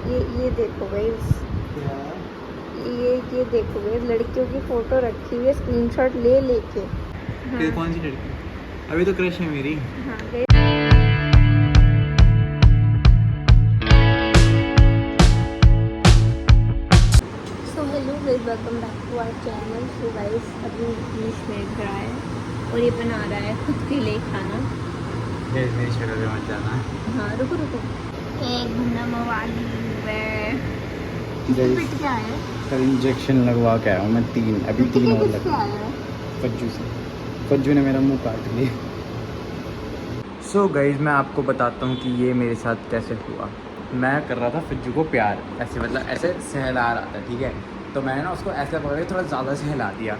ये देखो गाइस, ये देखो गाइस, लड़कियों की फोटो रखी हुई है स्क्रीनशॉट ले लेके। फिर कौन सी लड़की? अभी तो क्रश है मेरी। हाँ so hello guys, welcome back to our channel. So guys, अभी नीश मेघ रहा है और ये बना रहा है खुद के लिए खाना। मेरी शक्ल पे मत जाना। हाँ रुको रुको, एक नमवाली वे पिट क्या है? कल इंजेक्शन लगवा के आया हूँ मैं 3, अभी 3 और लग फज्जू से। फज्जू ने मेरा मुंह काट लिया। सो गाइज, मैं आपको बताता हूँ कि ये मेरे साथ कैसे हुआ। मैं कर रहा था फज्जू को प्यार, ऐसे मतलब ऐसे सहला रहा था, ठीक है। तो मैंने ना उसको ऐसे पकड़ के थोड़ा ज़्यादा सहला दिया।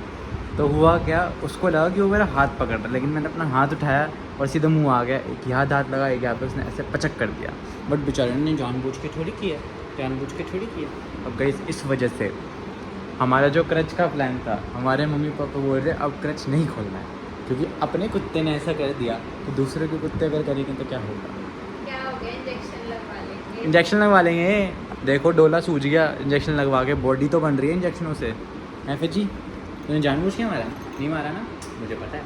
तो हुआ क्या, उसको लगा कि वो मेरा हाथ पकड़ रहा, लेकिन मैंने अपना हाथ उठाया और सीधा मुंह आ गया। एक हाथ लगा, एक यहाँ पे उसने ऐसे पचक कर दिया। बट बेचारे ने जानबूझ के थोड़ी किया, जानबूझ के थोड़ी किया। अब गाइस, इस वजह से हमारा जो क्रच का प्लान था, हमारे मम्मी पापा बोल रहे अब क्रच नहीं खोलना है, क्योंकि अपने कुत्ते ने ऐसा कर दिया तो दूसरे के कुत्ते अगर करेंगे तो क्या होगा? क्या हो गया? इंजेक्शन लगवा लेंगे। इंजेक्शन लगवा लेंगे। देखो डोला सूझ गया, इंजेक्शन लगवा के बॉडी तो बन रही है इंजेक्शनों से। है फिर जी, तूने जानबूझ के मारा? नहीं मारा ना, मुझे पता है।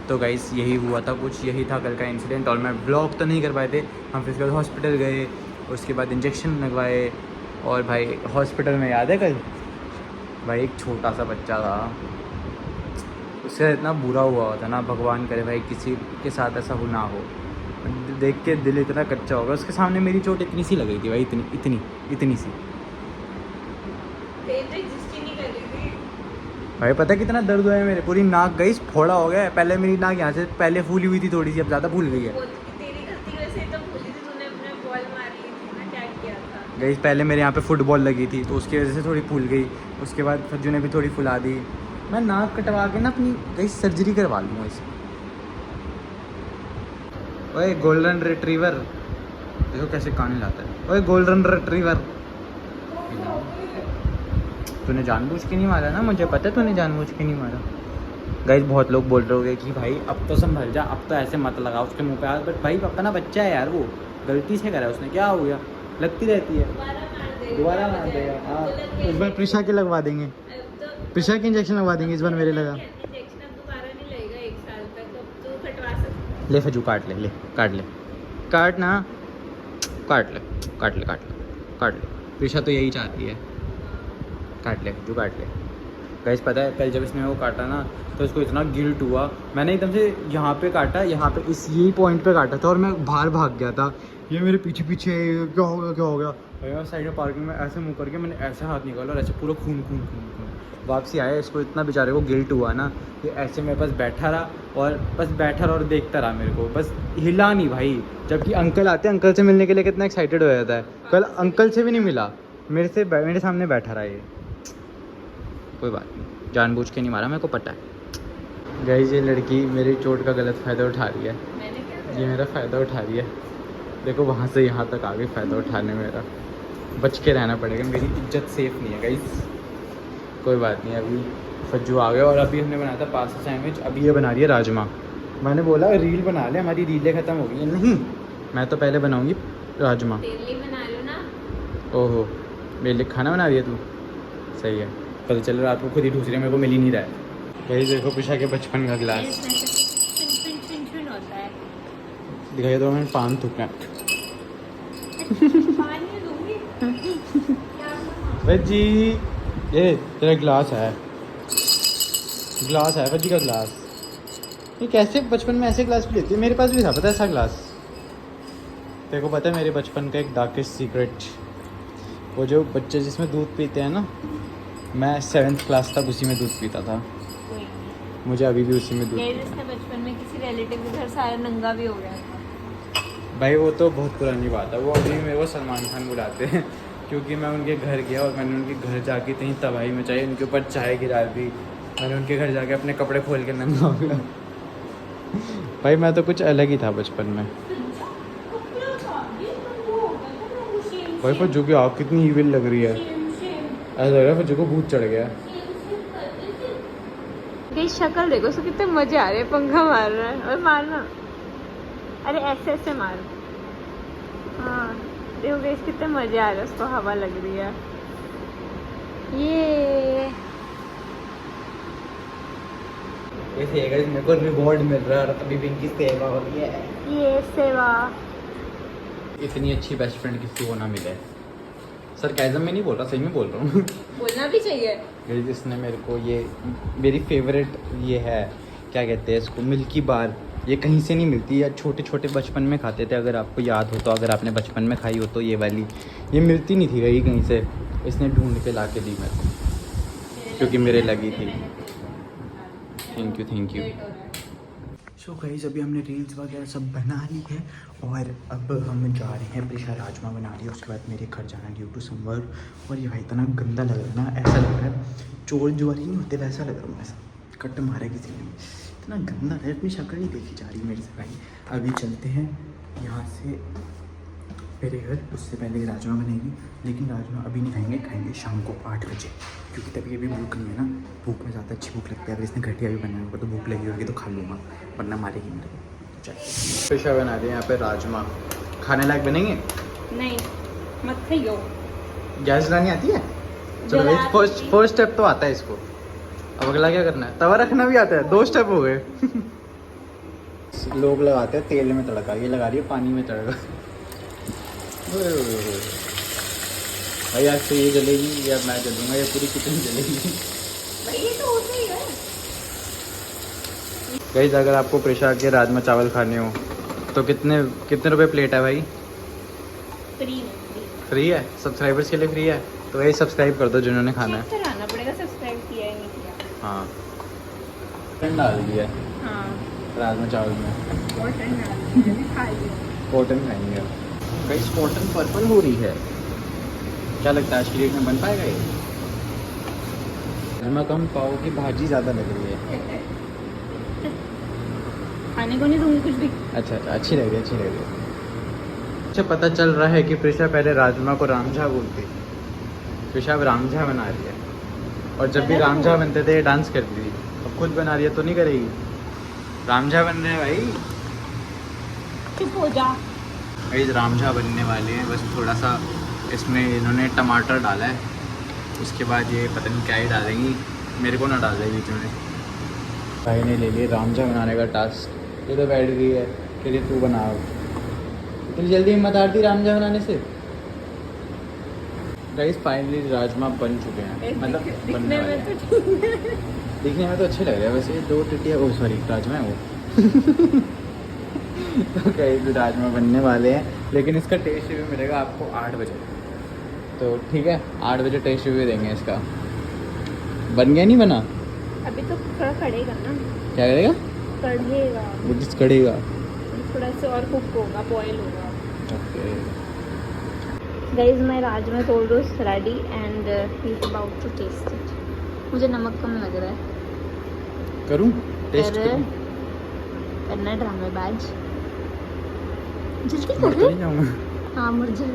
तो गाइस, यही हुआ था कुछ, यही था कल का इंसिडेंट। और मैं ब्लॉग तो नहीं कर पाए थे, हम फिर हॉस्पिटल गए, उसके बाद इंजेक्शन लगवाए। और भाई हॉस्पिटल में याद है कल भाई एक छोटा सा बच्चा था, उससे इतना बुरा हुआ था ना, भगवान करे भाई किसी के साथ ऐसा हो ना हो। देख के दिल इतना कच्चा होगा। उसके सामने मेरी चोट इतनी सी लग रही थी भाई, इतनी इतनी इतनी सी। भाई पता है कितना दर्द हुआ है मेरे, पूरी नाक गई, फोड़ा हो गया है। पहले मेरी नाक यहाँ से पहले फूली हुई थी थोड़ी सी, अब ज़्यादा फूल गई है। तेरी गलती वैसे तो भूली थी, तूने अपने बॉल मार ली थी ना, क्या किया था? गई पहले मेरे यहाँ पे फुटबॉल लगी थी तो उसकी वजह से थोड़ी फूल गई। उसके बाद फज्जू ने भी थोड़ी फुला दी। मैं नाक कटवा के ना अपनी गई सर्जरी करवा लूँगा इसकी। ओए गोल्डन रिट्रीवर, देखो कैसे कान लाता है। ओए गोल्डन रिट्रीवर, तूने जानबूझ के नहीं मारा ना, मुझे पता है तूने जानबूझ के नहीं मारा। गाइस, बहुत लोग बोल रहे होंगे कि भाई अब तो संभल जा, अब तो ऐसे मत लगा उसके मुंह पे हाथ। बट भाई अपना बच्चा है यार, वो गलती से करा उसने, क्या हो गया? लगती रहती है, दोबारा मार देगा। हाँ, इस बार प्रिशा के लगवा देंगे, प्रिशा के इंजेक्शन लगवा देंगे इस बार मेरे लगा। ले फजू काट ले, काट ले, काट ना, काट ले, काट ले, काट ले, काट ले। प्रिशा तो यही चाहती है, काट ले फजू, काट ले। गाइस पता है कल जब इसने वो काटा ना तो इसको इतना गिल्ट हुआ। मैंने एकदम से यहाँ पे काटा, यहाँ पे इस यही पॉइंट पे काटा था और मैं बाहर भाग गया था। ये मेरे पीछे पीछे क्या हो गया, क्या हो गया भाई। मैं साइड में पार्किंग में ऐसे मुँह करके मैंने ऐसे हाथ निकाला और ऐसे पूरा खून खून खून खून वापसी आया। इसको इतना बेचारे को गिल्ट हुआ ना, कि ऐसे मैं बस बैठा रहा और बस बैठा रहा और देखता रहा मेरे को, बस हिला नहीं भाई। जबकि अंकल आते हैं, अंकल से मिलने के लिए कितना एक्साइटेड हो जाता है। कल अंकल से भी नहीं मिला, मेरे सामने बैठा रहा। ये कोई बात नहीं, जानबूझ के नहीं मारा, मेरे को पता है। गाइस, ये लड़की मेरी चोट का गलत फ़ायदा उठा रही है। ये मेरा फ़ायदा उठा रही है। देखो वहाँ से यहाँ तक आ गई फ़ायदा उठाने में। मेरा बच के रहना पड़ेगा, मेरी इज्जत सेफ नहीं है गाइस। कोई बात नहीं, अभी फज्जू आ गया। और अभी हमने बनाया था पास्ता सैंडविच, अभी ये बना रही है राजमा। मैंने बोला रील बना ले, हमारी रीलें ख़त्म हो गई है। नहीं, मैं तो पहले बनाऊँगी राजमा। बना लो ना। ओहो, मेरे लिए खाना बना रही है तू? सही है, पता चल रात को खुद ही ढूंढ रही है, मेरे को मिल ही नहीं रहा है। भाई देखो पिशा के बचपन का गिलास होता है। दिखाई दो, मैंने पान थूकना। जी ये तेरा गिलास है, गिलास है भज्जी का गिलास। ये कैसे बचपन में ऐसे गिलास भी लेती है? मेरे पास भी था पता है ऐसा गिलास। तेरे को पता है मेरे बचपन का एक डार्केस्ट सीक्रेट, वो जो बच्चे जिसमें दूध पीते हैं ना, मैं 7th क्लास तक उसी में दूध पीता था। मुझे अभी भी उसी में दूध। बचपन में किसी रिलेटिव के घर सारा नंगा भी हो गया था भाई। वो तो बहुत पुरानी बात है, वो अभी मेरे को सलमान खान बुलाते हैं, क्योंकि मैं उनके घर गया और मैंने उनके घर जाके इतनी तबाही मचाई, उनके ऊपर चाय गिरा दी। मैंने उनके घर जाके अपने कपड़े खोल के नंगा हो गया। भाई मैं तो कुछ अलग ही था बचपन में। भाई पर जो कि आप कितनी ईविल लग रही है, ऐसा लग रहा है जो को भूत चढ़ गया। शक्ल देखो उसको, कितने मजे आ रहे हैं। पंखा मार रहा है और मारना, अरे ऐसे ऐसे मारो। हाँ देखो गाइस कितने मजे आ रहे हैं, उसको हवा लग रही है। ये ऐसे गाइस मेरे को रिवॉर्ड मिल रहा है और तभी भी इनकी सेवा हो रही है। ये सेवा। इतनी अच्छी बेस्ट फ्रेंड किसी को ना मिले। सरकाइज़म में नहीं बोल रहा, सही में बोल रहा हूँ। बोलना भी चाहिए। गाइस इसने मेरे को ये मेरी फेवरेट ये है, क्या कहते हैं इसको, मिल्की बार। ये कहीं से नहीं मिलती, या छोटे छोटे बचपन में खाते थे, अगर आपको याद हो तो, अगर आपने बचपन में खाई हो तो। ये वाली ये मिलती नहीं थी कहीं से, इसने ढूंढ के ला के दी मेरे को, क्योंकि मेरे लगी थी। Thank you. सो गाइस अभी हमने रील्स वगैरह सब बना ली है और अब हम जा रहे हैं, प्रिशा राजमा बना रही है, उसके बाद मेरे घर जाना ड्यू टू समवर। और ये भाई इतना गंदा लग रहा है ना, ऐसा लग रहा है चोर जो वाली नहीं होते वैसा लग रहा हूँ, ऐसा कट मारा किसी ने, इतना गंदा है, अपनी शक्ल नहीं देखी जा रही मेरे से भाई। अभी चलते हैं यहाँ से मेरे घर, उससे पहले राजमा बनेगी, लेकिन राजमा अभी नहीं खाएंगे, खाएंगे शाम को 8 बजे, क्योंकि तभी अभी भूख नहीं है ना। भूख में ज़्यादा अच्छी भूख लगती है, अगर इसने घटिया भी बनाया होगा तो भूख लगी होगी तो खा लूँगा, वरना मारेगी मेरे को। चल प्रिशा बना रही है यहाँ पे राजमा, खाने लायक बनेंगे? नहीं मत खाइयो। गैस जलानी आती है? चलो फर्स्ट स्टेप तो आता है इसको, अब अगला क्या करना है? तवा रखना भी आता है, 2 स्टेप हो गए। लोग लगाते हैं तेल में तड़का, ये लगा रही है पानी में तड़का। भाई आज तो ये जलेगी या मैं जलूंगा, या पूरी किचन जलेगी। भाई ये तो होता ही है। गाइस अगर आपको प्रेशा के राजमा चावल खाने हो तो कितने रुपए प्लेट है भाई? फ्री है, सब्सक्राइबर्स के लिए फ्री है, तो वही सब्सक्राइब कर दो जिन्होंने खाना है। कराना पड़ेगा, सब्सक्राइब किया है नहीं किया। हाँ डाल दिया हाँ राजमा चावल में, कॉटन डाल दिया, खा लिया। कॉटन खाएंगे। गाइस कॉटन पर्पल हो रही है, क्या लगता है आज की डेट में बन पाएगा ये? राजमा कम, पाव की भाजी ज़्यादा लग रही है। खाने को नहीं दूंगी कुछ भी। अच्छा अच्छी लग रही है। अच्छा पता चल रहा है कि प्रिशा पहले राजमा को रामझा बोलती, प्रिशा अब रामझा बना रही है, और जब भी रामझा बनते थे डांस करती थी, अब खुद बना रही है तो नहीं करेगी? रामझा बन रहे हैं भाई, चुप हो जा। भाई रामझा बनने वाले हैं, बस थोड़ा सा इसमें इन्होंने टमाटर डाला है, उसके बाद ये पता नहीं क्या ही डालेंगी, मेरे को ना डाल देगी बीच में। भाई ने ले लिया रामझा बनाने का टास्क, ये तो बैठ गई है कि तू बना, इतनी जल्दी हिम्मत आती रामझा बनाने से। गाइस फाइनली राजमा बन चुके हैं, मतलब बनने वाले हैं। दिखने में तो अच्छे लग रहे हैं वैसे, 2 टिटिया, ओ सॉरी राजमा है वो। तो गाइस राजमा बनने वाले हैं, लेकिन इसका टेस्ट रिव्यू मिलेगा आपको 8 बजे, तो ठीक है 8 बजे टेस्ट रिव्यू देंगे इसका। बन गया नहीं बना? अभी तो थोड़ा कड़ेगा ना। क्या करेगा? कड़ेगा, वो जिस कड़ेगा थोड़ा सा और कुक होगा, बॉयल होगा। ओके गाइस मैं राजमा तोड़ दो ready and he is about to taste it. मुझे नमक कम लग रहा है। करूं टेस्ट? करना ड्रामेबाज, जल्दी मर तो कर। नहीं जाऊंगा? हाँ मुझे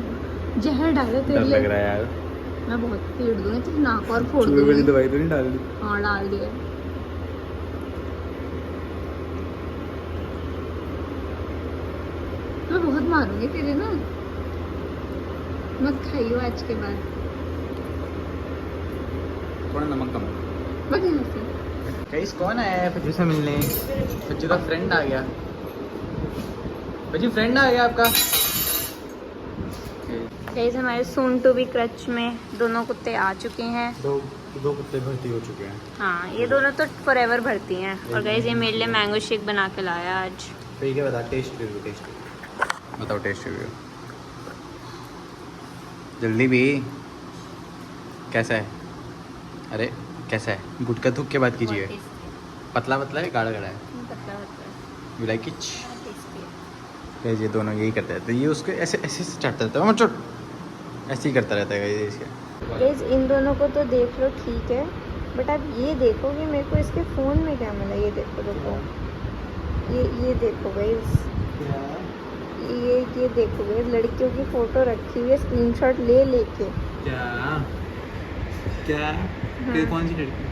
जहर डालो तेरे डर लिए। लग रहा है यार, मैं बहुत पीट दूंगी, तेरी नाक और फोड़ चूहे वाली दूंगी। दवाई तो नहीं डाल दी? हाँ डाल दिया। मैं बहुत मारूंगी तेरे ना, मत खाइयो आज के बाद। थोड़ा नमक कम। बस यहाँ से। गाइस कौन आया है फज्जू से मिलने? फज्जू का फ्रेंड आ गया, फज्जू फ्रेंड आ गया आपका। गाइस हमारे सून टू बी क्रच में दोनों कुत्ते आ चुके हैं। दो कुत्ते भर्ती हो चुके हैं। हाँ ये दोनों तो फॉरएवर भरती हैं। और गाइस ये मेरे लिए मैंगो शेक बना के लाया आज। ठीक है बता टेस्ट रिव्यू, टेस्ट बताओ टेस्ट रिव्यू जल्दी भी। कैसा है? अरे कैसा है? गुटका थूक के बात कीजिए। पतला पतला है गाढ़ा गाढ़ा है? You like it? गाइस ये दोनों यही करते रहते हैं, ये उसको ऐसे ऐसे चाटता रहता है, चोट ऐसे ही करता रहता है गाइस इसके। गाइस इन दोनों को तो देख लो ठीक है, बट आप ये देखो कि मेरे को इसके फ़ोन में क्या मिला। ये देखो ये देखो गाइस, ये देखो गाइस, लड़कियों की फ़ोटो रखी हुई है स्क्रीनशॉट ले लेके। क्या हाँ। कौन सी लड़की?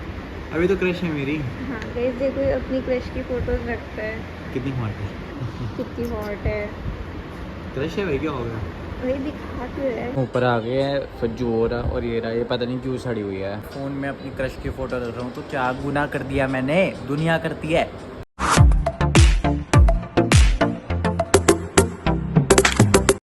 अभी तो क्रश है मेरी। हाँ गाइस देखो अपनी क्रश की फ़ोटोज़ रखता है, कितनी हॉट है। कितनी हॉट है। क्रश है भाई, क्या हो गया? वही दिखा क्यों है? ऊपर आ गए हैं फज्जू हो रहा और ये रहा, ये पता नहीं क्यों सड़ी हुई है। फ़ोन में अपनी क्रश की फ़ोटो रख रहा हूँ तो क्या गुनाह कर दिया मैंने? दुनिया करती है।